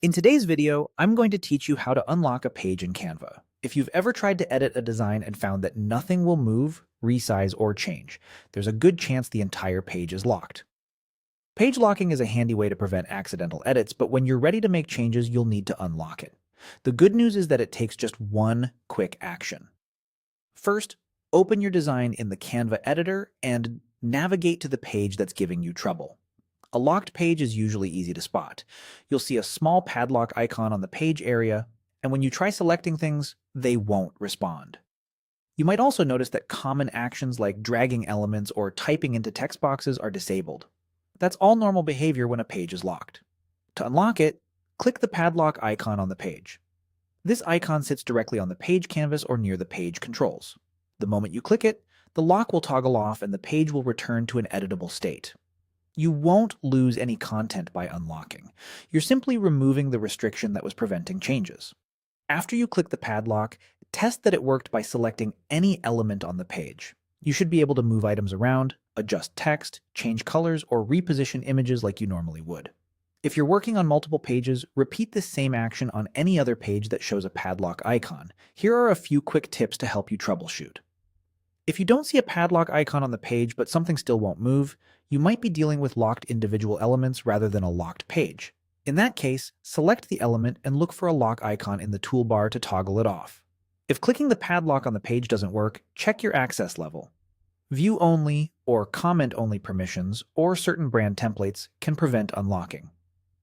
In today's video, I'm going to teach you how to unlock a page in Canva. If you've ever tried to edit a design and found that nothing will move, resize, or change, there's a good chance the entire page is locked. Page locking is a handy way to prevent accidental edits, but when you're ready to make changes, you'll need to unlock it. The good news is that it takes just one quick action. First, open your design in the Canva editor and navigate to the page that's giving you trouble. A locked page is usually easy to spot. You'll see a small padlock icon on the page area, and when you try selecting things, they won't respond. You might also notice that common actions like dragging elements or typing into text boxes are disabled. That's all normal behavior when a page is locked. To unlock it, click the padlock icon on the page. This icon sits directly on the page canvas or near the page controls. The moment you click it, the lock will toggle off and the page will return to an editable state. You won't lose any content by unlocking. You're simply removing the restriction that was preventing changes. After you click the padlock, test that it worked by selecting any element on the page. You should be able to move items around, adjust text, change colors, or reposition images like you normally would. If you're working on multiple pages, repeat this same action on any other page that shows a padlock icon. Here are a few quick tips to help you troubleshoot. If you don't see a padlock icon on the page but something still won't move, you might be dealing with locked individual elements rather than a locked page. In that case, select the element and look for a lock icon in the toolbar to toggle it off. If clicking the padlock on the page doesn't work, check your access level. View only or comment only permissions or certain brand templates can prevent unlocking.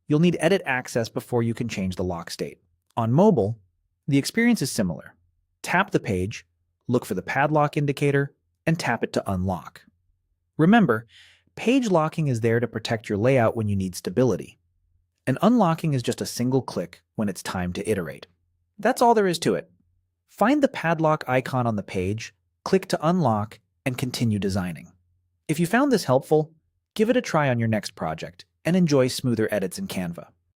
You'll need edit access before you can change the lock state. On mobile, the experience is similar. Tap the page, look for the padlock indicator, and tap it to unlock. Remember, page locking is there to protect your layout when you need stability. And unlocking is just a single click when it's time to iterate. That's all there is to it. Find the padlock icon on the page, click to unlock, and continue designing. If you found this helpful, give it a try on your next project and enjoy smoother edits in Canva.